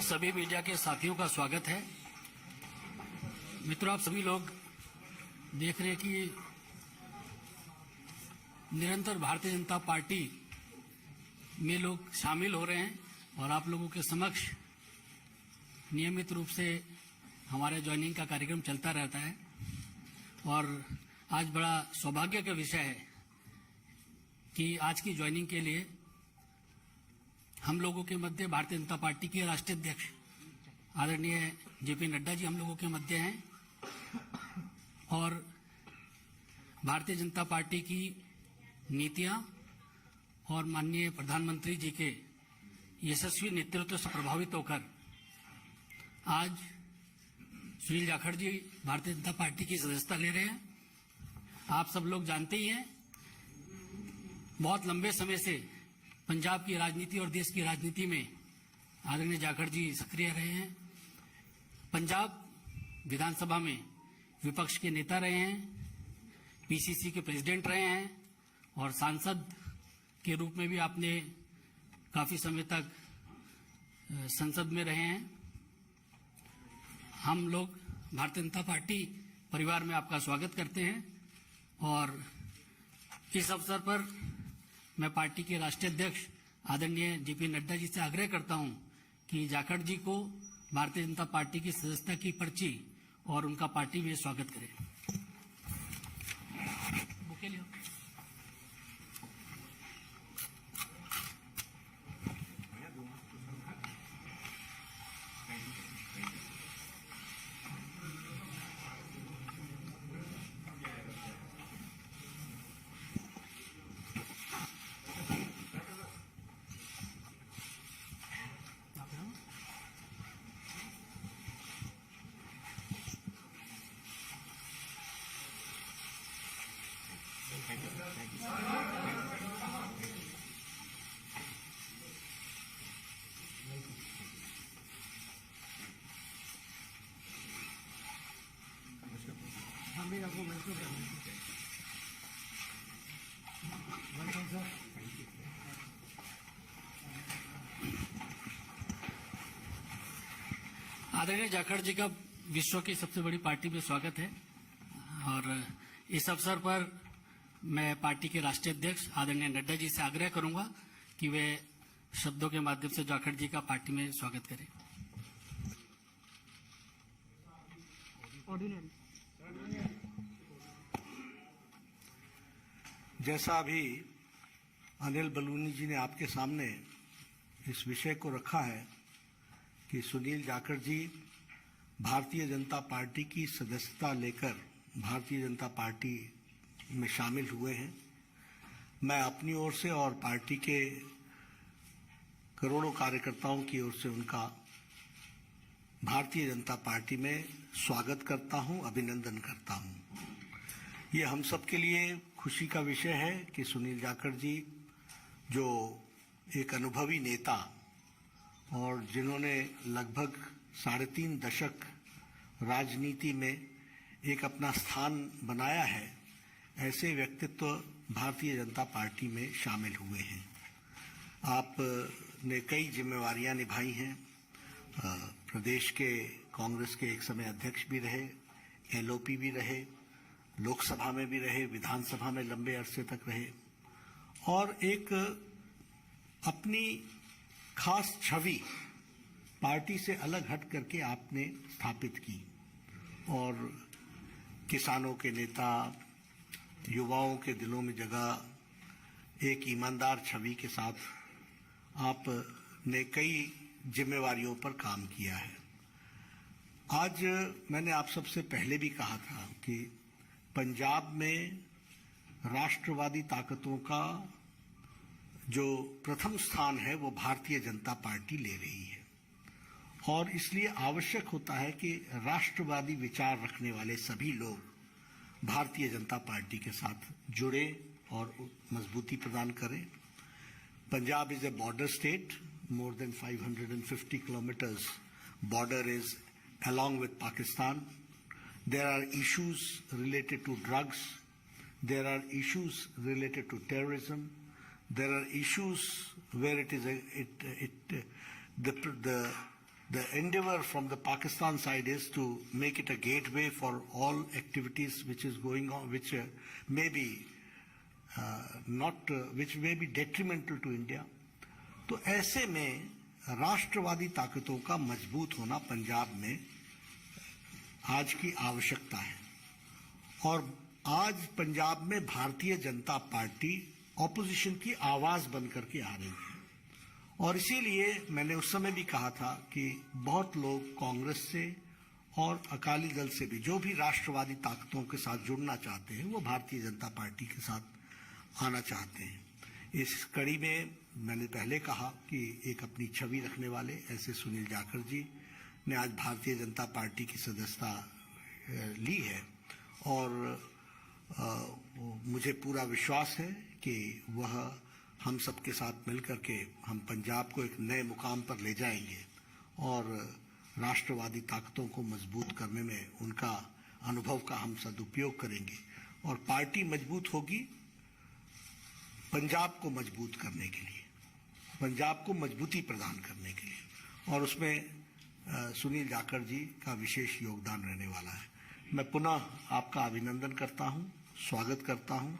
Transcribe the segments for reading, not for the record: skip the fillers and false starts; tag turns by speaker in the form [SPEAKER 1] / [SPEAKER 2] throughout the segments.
[SPEAKER 1] सभी मीडिया के साथियों का स्वागत है। मित्रों, आप सभी लोग देख रहे हैं कि निरंतर भारतीय जनता पार्टी में लोग शामिल हो रहे हैं और आप लोगों के समक्ष नियमित रूप से हमारे ज्वाइनिंग का कार्यक्रम चलता रहता है। और आज बड़ा सौभाग्य का विषय है कि आज की ज्वाइनिंग के लिए हम लोगों के मध्य भारतीय जनता पार्टी के राष्ट्रीय अध्यक्ष आदरणीय जेपी नड्डा जी हम लोगों के मध्य हैं और भारतीय जनता पार्टी की नीतियां और माननीय प्रधानमंत्री जी के यशस्वी नेतृत्व से प्रभावित होकर आज सुनील जाखड़ जी भारतीय जनता पार्टी की सदस्यता ले रहे हैं। आप सब लोग जानते ही हैं, बहुत लंबे समय से पंजाब की राजनीति और देश की राजनीति में आदरणीय जाखड़ जी सक्रिय रहे हैं। पंजाब विधानसभा में विपक्ष के नेता रहे हैं, पीसीसी के प्रेसिडेंट रहे हैं और सांसद के रूप में भी आपने काफी समय तक संसद में रहे हैं। हम लोग भारतीय जनता पार्टी परिवार में आपका स्वागत करते हैं और इस अवसर पर मैं पार्टी के राष्ट्रीय अध्यक्ष आदरणीय जेपी नड्डा जी से आग्रह करता हूं कि जाखड़ जी को भारतीय जनता पार्टी की सदस्यता की पर्ची और उनका पार्टी में स्वागत करें। बुके लियो। आदरणीय जाखड़ जी का विश्व की सबसे बड़ी पार्टी में स्वागत है और इस अवसर पर मैं पार्टी के राष्ट्रीय अध्यक्ष आदरणीय नड्डा जी से आग्रह करूंगा कि वे शब्दों के माध्यम से जाखड़ जी का पार्टी में स्वागत करें।
[SPEAKER 2] जैसा अभी अनिल बलूनी जी ने आपके सामने इस विषय को रखा है कि सुनील जाखड़ जी भारतीय जनता पार्टी की सदस्यता लेकर भारतीय जनता पार्टी में शामिल हुए हैं, मैं अपनी ओर से और पार्टी के करोड़ों कार्यकर्ताओं की ओर से उनका भारतीय जनता पार्टी में स्वागत करता हूं, अभिनंदन करता हूं। ये हम सब के लिए खुशी का विषय है कि सुनील जाखड़ जी जो एक अनुभवी नेता और जिन्होंने लगभग 3.5 दशक राजनीति में एक अपना स्थान बनाया है, ऐसे व्यक्तित्व भारतीय जनता पार्टी में शामिल हुए हैं। आपने कई जिम्मेवारियां निभाई हैं, प्रदेश के कांग्रेस के एक समय अध्यक्ष भी रहे, एलओपी भी रहे, लोकसभा में भी रहे, विधानसभा में लंबे अरसे तक रहे और एक अपनी खास छवि पार्टी से अलग हट करके आपने स्थापित की और किसानों के नेता, युवाओं के दिलों में जगह एक ईमानदार छवि के साथ आपने कई जिम्मेवारियों पर काम किया है। आज मैंने आप सबसे पहले भी कहा था कि पंजाब में राष्ट्रवादी ताकतों का जो प्रथम स्थान है वो भारतीय जनता पार्टी ले रही है और इसलिए आवश्यक होता है कि राष्ट्रवादी विचार रखने वाले सभी लोग भारतीय जनता पार्टी के साथ जुड़े और मजबूती प्रदान करें। Punjab is a border state, more than 550 kilometers border is along with Pakistan. There are issues related to drugs, there are issues related to terrorism, there are issues where it is the The endeavor from the Pakistan side is to make it a gateway for all activities which is going on, which may be which may be detrimental to India. तो ऐसे में राष्ट्रवादी ताकतों का मजबूत होना पंजाब में आज की आवश्यकता है। और आज पंजाब में भारतीय जनता पार्टी ऑपोजिशन की आवाज बन करके आ रही है। और इसीलिए मैंने उस समय भी कहा था कि बहुत लोग कांग्रेस से और अकाली दल से भी, जो भी राष्ट्रवादी ताकतों के साथ जुड़ना चाहते हैं, वो भारतीय जनता पार्टी के साथ आना चाहते हैं। इस कड़ी में मैंने पहले कहा कि एक अपनी छवि रखने वाले ऐसे सुनील जाखड़ जी ने आज भारतीय जनता पार्टी की सदस्यता ली है। और मुझे पूरा विश्वास है कि वह हम सबके साथ मिलकर के हम पंजाब को एक नए मुकाम पर ले जाएंगे और राष्ट्रवादी ताकतों को मजबूत करने में उनका अनुभव का हम सदुपयोग करेंगे। और पार्टी मजबूत होगी पंजाब को मजबूत करने के लिए, पंजाब को मजबूती प्रदान करने के लिए, और उसमें सुनील जाखड़ जी का विशेष योगदान रहने वाला है। मैं पुनः आपका अभिनंदन करता हूं, स्वागत करता हूं,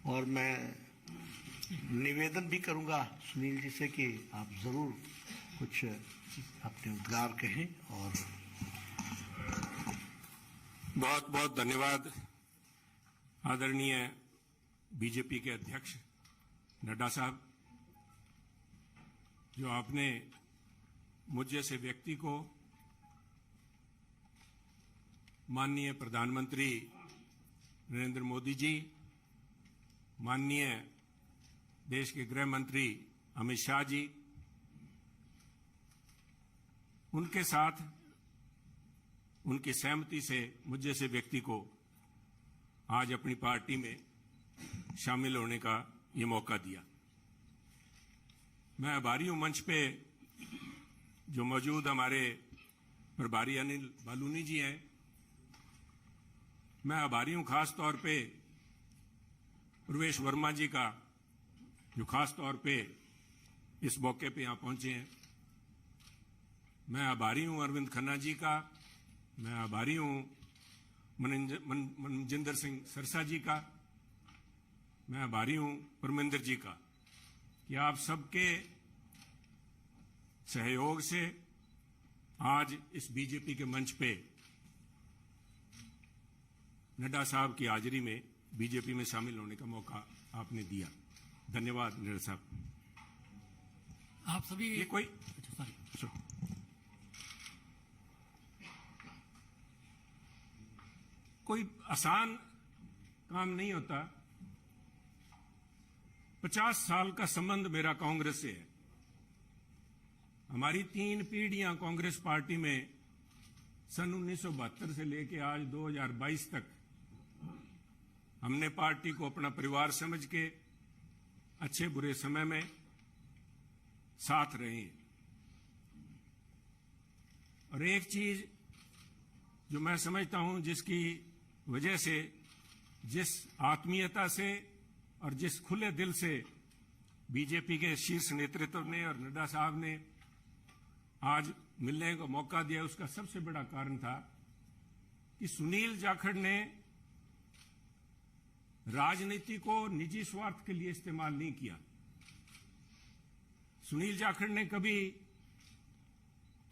[SPEAKER 2] और मैं निवेदन भी करूंगा सुनील जी से कि आप जरूर कुछ अपने उद्गार कहें। और
[SPEAKER 3] बहुत बहुत धन्यवाद आदरणीय बीजेपी के अध्यक्ष नड्डा साहब, जो आपने मुझ जैसे व्यक्ति को माननीय प्रधानमंत्री नरेंद्र मोदी जी, माननीय देश के गृह मंत्री अमित शाह जी, उनके साथ उनकी सहमति से मुझ जैसे व्यक्ति को आज अपनी पार्टी में शामिल होने का ये मौका दिया। मैं आभारी हूं मंच पे जो मौजूद हमारे प्रभारी अनिल बालूनी जी हैं। मैं आभारी हूं खास तौर पे प्रवेश वर्मा जी का, जो खास तौर पे इस मौके पे यहां पहुंचे हैं। मैं आभारी हूं अरविंद खन्ना जी का, मैं आभारी हूं मनजिंदर सिंह सरसा जी का, मैं आभारी हूं परमिंदर जी का कि आप सबके सहयोग से आज इस बीजेपी के मंच पे नड्डा साहब की हाजिरी में बीजेपी में शामिल होने का मौका आपने दिया। धन्यवाद नड्डा साहब।
[SPEAKER 1] आप सभी
[SPEAKER 3] ये कोई कोई आसान काम नहीं होता। 50 साल का संबंध मेरा कांग्रेस से है। हमारी 3 पीढ़ियां कांग्रेस पार्टी में सन 1972 से लेकर आज 2022 तक हमने पार्टी को अपना परिवार समझ के अच्छे बुरे समय में साथ रहे हैं। और एक चीज जो मैं समझता हूं, जिसकी वजह से, जिस आत्मीयता से और जिस खुले दिल से बीजेपी के शीर्ष नेतृत्व ने और नड्डा साहब ने आज मिलने का मौका दिया, उसका सबसे बड़ा कारण था कि सुनील जाखड़ ने राजनीति को निजी स्वार्थ के लिए इस्तेमाल नहीं किया। सुनील जाखड़ ने कभी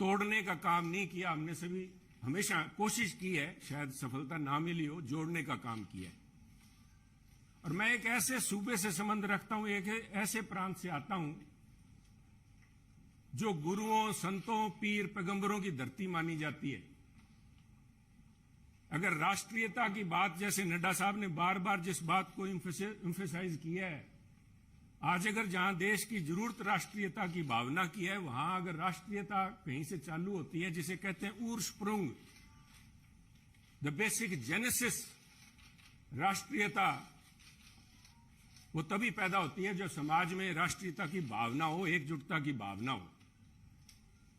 [SPEAKER 3] तोड़ने का काम नहीं किया। हमने सभी हमेशा कोशिश की है, शायद सफलता ना मिली हो, जोड़ने का काम किया है। और मैं एक ऐसे सूबे से संबंध रखता हूं, एक ऐसे प्रांत से आता हूं जो गुरुओं, संतों, पीर, पैगंबरों की धरती मानी जाती है। अगर राष्ट्रीयता की बात, जैसे नड्डा साहब ने बार बार जिस बात को एम्फेसाइज किया है, आज अगर जहां देश की जरूरत राष्ट्रीयता की भावना की है, वहां अगर राष्ट्रीयता कहीं से चालू होती है, जिसे कहते हैं उर्स्प्रुंग, द बेसिक जेनेसिस राष्ट्रीयता, वो तभी पैदा होती है जब समाज में राष्ट्रीयता की भावना हो, एकजुटता की भावना हो।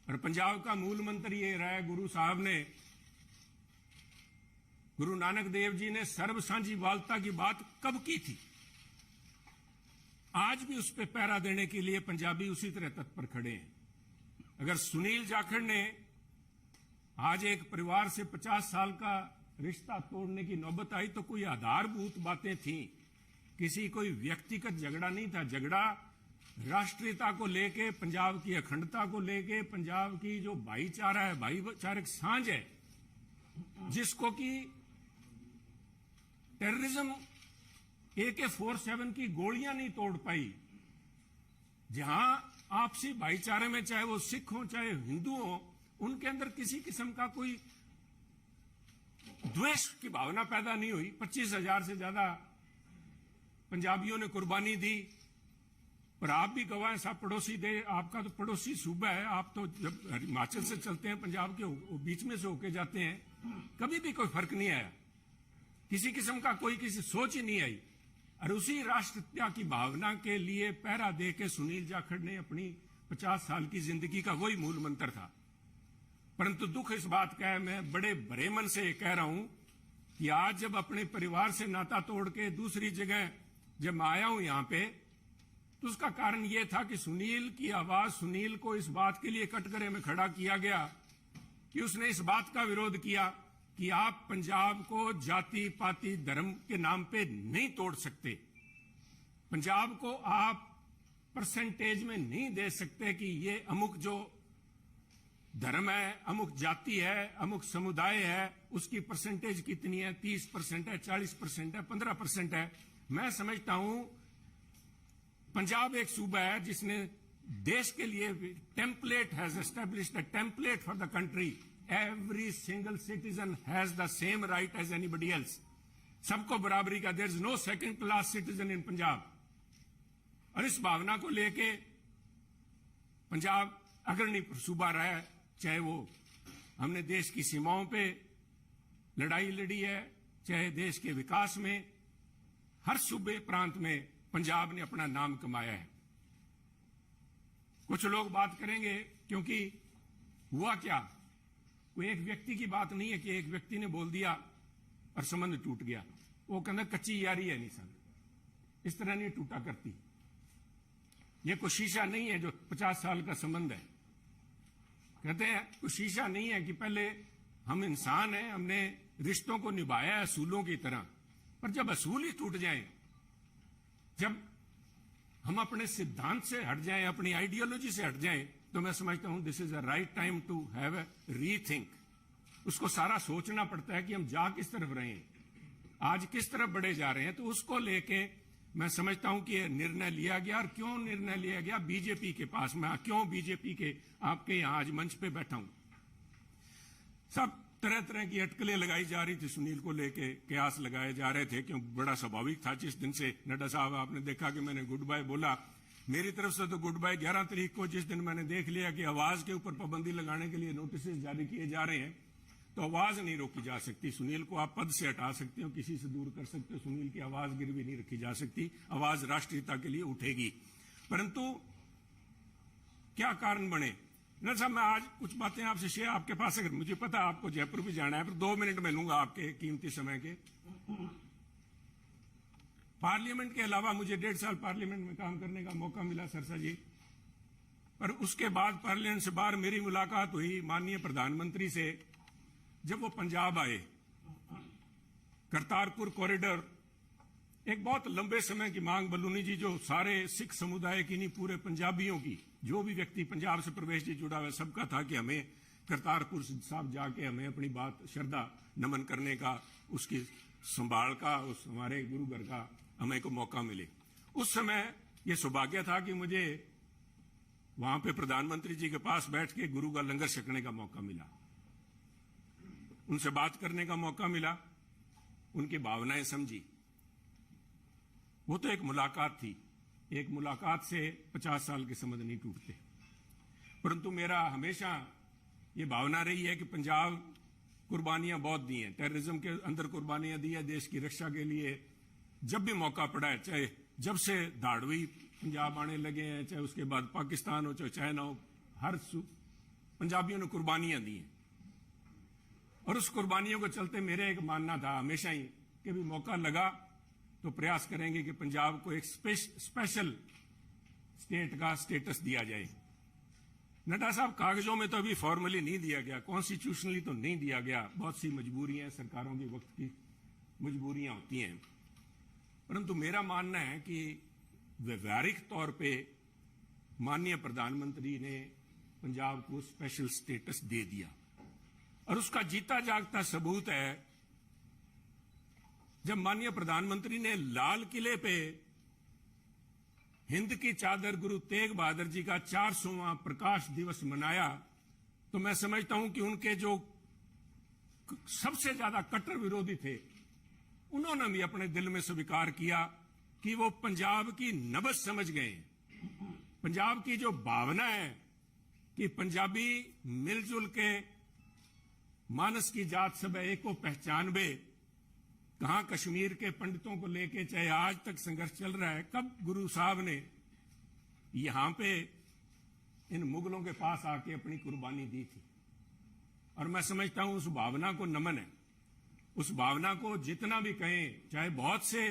[SPEAKER 3] और पंजाब का मूल मंत्र ये रहा है, गुरु साहब ने, गुरु नानक देव जी ने सर्व सांझी वालता की बात कब की थी? आज भी उस पर पहरा देने के लिए पंजाबी उसी तरह तत्पर खड़े हैं। अगर सुनील जाखड़ ने आज एक परिवार से 50 साल का रिश्ता तोड़ने की नौबत आई तो कोई आधारभूत बातें थी, किसी कोई व्यक्तिगत झगड़ा नहीं था। झगड़ा राष्ट्रीयता को लेके, पंजाब की अखंडता को लेके, पंजाब की जो भाईचारा है, भाईचारक सांझ है, जिसको कि टेररिज्म AK-47 की गोलियां नहीं तोड़ पाई। जहां आपसी भाईचारे में, चाहे वो सिख हो चाहे हिंदू हो, उनके अंदर किसी किस्म का कोई द्वेष की भावना पैदा नहीं हुई। 25,000 से ज्यादा पंजाबियों ने कुर्बानी दी। पर आप भी गवाह, साहब पड़ोसी दे, आपका तो पड़ोसी सूबा है, आप तो जब हिमाचल से चलते हैं, पंजाब के बीच में से होके जाते हैं, कभी भी कोई फर्क नहीं आया, किसी किस्म का कोई किसी सोच ही नहीं आई। और उसी राष्ट्रीयता की भावना के लिए पहरा दे के सुनील जाखड़ ने अपनी 50 साल की जिंदगी का वही मूल मंत्र था। परंतु दुख इस बात का है, मैं बड़े भरे मन से कह रहा हूं कि आज जब अपने परिवार से नाता तोड़ के दूसरी जगह जब मैं आया हूं यहां पे, तो उसका कारण यह था कि सुनील की आवाज, सुनील को इस बात के लिए कटघरे में खड़ा किया गया कि उसने इस बात का विरोध किया कि आप पंजाब को जाति पाति धर्म के नाम पे नहीं तोड़ सकते। पंजाब को आप परसेंटेज में नहीं दे सकते कि ये अमुक जो धर्म है, अमुक जाति है, अमुक समुदाय है, उसकी परसेंटेज कितनी है, 30% है, 40% है, 15% है। मैं समझता हूं पंजाब एक सूबा है जिसने देश के लिए template has established a template for the country. Every single citizen has the same right as anybody else. सबको बराबरी का, there is no second class citizen in Punjab. और इस भावना को लेके पंजाब अग्रणी सूबा रहा है, चाहे वो हमने देश की सीमाओं पे लड़ाई लड़ी है, चाहे देश के विकास में, हर सूबे प्रांत में पंजाब ने अपना नाम कमाया है। कुछ लोग बात करेंगे क्योंकि हुआ क्या, कोई एक व्यक्ति की बात नहीं है कि एक व्यक्ति ने बोल दिया और संबंध टूट गया। वो कहना कच्ची यारी है, नहीं संग इस तरह नहीं टूटा करती। ये कोई शीशा नहीं है जो 50 साल का संबंध है। कहते हैं कोई शीशा नहीं है कि पहले हम इंसान हैं, हमने रिश्तों को निभाया है असूलों की तरह, पर जब असूल ही टूट जाएं, जब हम अपने सिद्धांत से हट जाएं, अपनी आइडियोलॉजी से हट जाएं, तो मैं समझता हूं this is a right time to have a rethink. उसको सारा सोचना पड़ता है कि हम जा किस तरफ रहे हैं, आज किस तरफ बढ़े जा रहे हैं। तो उसको लेके मैं समझता हूं कि निर्णय लिया गया। और क्यों निर्णय लिया गया, बीजेपी के पास, मैं क्यों बीजेपी के आपके यहां आज मंच पे बैठा हूं। सब तरह तरह की अटकलें लगाई जा रही थी सुनील को लेके, कयास लगाए जा रहे थे, क्यों बड़ा स्वाभाविक था। जिस दिन से नड्डा साहब आपने देखा कि मैंने गुड बाय बोला, मेरी तरफ से तो गुड बाय 11 तारीख को, जिस दिन मैंने देख लिया कि आवाज के ऊपर पाबंदी लगाने के लिए नोटिस जारी किए जा रहे हैं, तो आवाज नहीं रोकी जा सकती। सुनील को आप पद से हटा सकते हो, किसी से दूर कर सकते हो, सुनील की आवाज गिरवी नहीं रखी जा सकती। आवाज राष्ट्रीयता के लिए उठेगी। परंतु क्या कारण बने न साहब, मैं आज कुछ बातें आपसे शेयर, आपके पास अगर मुझे पता आपको जयपुर भी जाना है, फिर 2 मिनट में लूंगा आपके कीमती समय के। पार्लियामेंट के अलावा मुझे 1.5 साल पार्लियामेंट में काम करने का मौका मिला सरसा जी। पर उसके बाद पार्लियामेंट से बाहर मेरी मुलाकात हुई माननीय प्रधानमंत्री से, जब वो पंजाब आए। करतारपुर कॉरिडोर एक बहुत लंबे समय की मांग बलूनी जी, जो सारे सिख समुदाय की नहीं, पूरे पंजाबियों की, जो भी व्यक्ति पंजाब से प्रवेश जी जुड़ा हुआ है, सबका था कि हमें करतारपुर साहब जाके हमें अपनी बात श्रद्धा नमन करने का, उसकी संभाल का, उस हमारे गुरु घर का हमें को मौका मिले। उस समय यह सौभाग्य था कि मुझे वहां पे प्रधानमंत्री जी के पास बैठ के गुरु का लंगर छकने का मौका मिला, उनसे बात करने का मौका मिला, उनकी भावनाएं समझी। वो तो एक मुलाकात थी, एक मुलाकात से 50 साल के संबंध नहीं टूटते। परंतु मेरा हमेशा ये भावना रही है कि पंजाब कुर्बानियां बहुत दी हैं, टेररिज्म के अंदर कुर्बानियां दी है देश की रक्षा के लिए। जब भी मौका पड़ा है, चाहे जब से धाड़वी पंजाब आने लगे हैं, चाहे उसके बाद पाकिस्तान हो, चाहे चाइना हो, हर पंजाबियों ने कुर्बानियां दी हैं। और उस कुर्बानियों को चलते मेरे एक मानना था हमेशा ही कि भी मौका लगा तो प्रयास करेंगे कि पंजाब को एक स्पेशल स्टेट का स्टेटस दिया जाए। नड्डा साहब, कागजों में तो अभी फॉर्मली नहीं दिया गया, कॉन्स्टिट्यूशनली तो नहीं दिया गया, बहुत सी मजबूरियां सरकारों की वक्त की मजबूरियां होती हैं, परंतु मेरा मानना है कि व्यवहारिक तौर पे माननीय प्रधानमंत्री ने पंजाब को स्पेशल स्टेटस दे दिया और उसका जीता जागता सबूत है जब माननीय प्रधानमंत्री ने लाल किले पे हिंद की चादर गुरु तेग बहादुर जी का 400वां प्रकाश दिवस मनाया, तो मैं समझता हूं कि उनके जो सबसे ज्यादा कट्टर विरोधी थे उन्होंने भी अपने दिल में स्वीकार किया कि वो पंजाब की नब्ज समझ गए। पंजाब की जो भावना है कि पंजाबी मिलजुल के मानस की जात सब एक को पहचान बे, कहां कश्मीर के पंडितों को लेके चाहे आज तक संघर्ष चल रहा है, कब गुरु साहब ने यहां पे इन मुगलों के पास आके अपनी कुर्बानी दी थी। और मैं समझता हूं उस भावना को नमन है, उस भावना को जितना भी कहें, चाहे बहुत से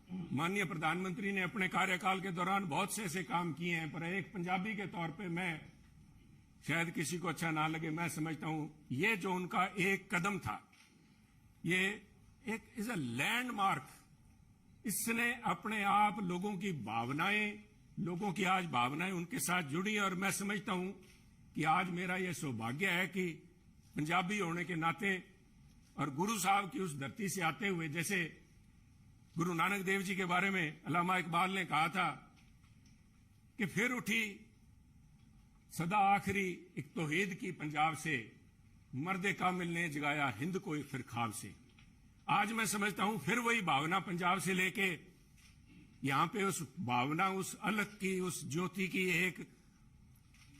[SPEAKER 3] माननीय प्रधानमंत्री ने अपने कार्यकाल के दौरान बहुत से ऐसे काम किए हैं, पर एक पंजाबी के तौर पे मैं, शायद किसी को अच्छा ना लगे, मैं समझता हूं ये जो उनका एक कदम था, ये एक इज अ लैंडमार्क। इसने अपने आप लोगों की भावनाएं, लोगों की आज भावनाएं उनके साथ जुड़ी, और मैं समझता हूं कि आज मेरा यह सौभाग्य है कि पंजाबी होने के नाते और गुरु साहब की उस धरती से आते हुए, जैसे गुरु नानक देव जी के बारे में अल्लामा इकबाल ने कहा था कि फिर उठी सदा आखिरी एक तौहीद की पंजाब से, मर्दे कामिल ने जगाया हिंद को एक फिर ख्वाब से। आज मैं समझता हूं फिर वही भावना पंजाब से लेके यहां पे उस भावना, उस अलग की, उस ज्योति की एक,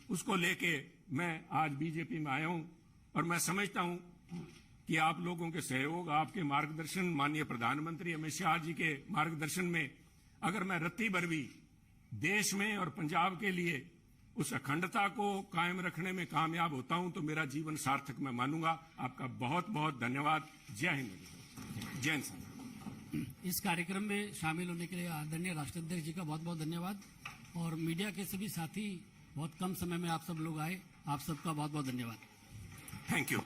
[SPEAKER 3] उसको लेके मैं आज बीजेपी में आया हूं। और मैं समझता हूं कि आप लोगों के सहयोग, आपके मार्गदर्शन, माननीय प्रधानमंत्री अमित शाह जी के मार्गदर्शन में अगर मैं रत्ती भर भी देश में और पंजाब के लिए उस अखंडता को कायम रखने में कामयाब होता हूं तो मेरा जीवन सार्थक मैं मानूंगा। आपका बहुत बहुत धन्यवाद। जय हिंद, जय हिंद।
[SPEAKER 1] इस कार्यक्रम में शामिल होने के लिए आदरणीय राष्ट्राध्यक्ष जी का बहुत बहुत धन्यवाद, और मीडिया के सभी साथी, बहुत कम समय में आप सब लोग आए, आप सबका बहुत बहुत धन्यवाद।
[SPEAKER 3] Thank you.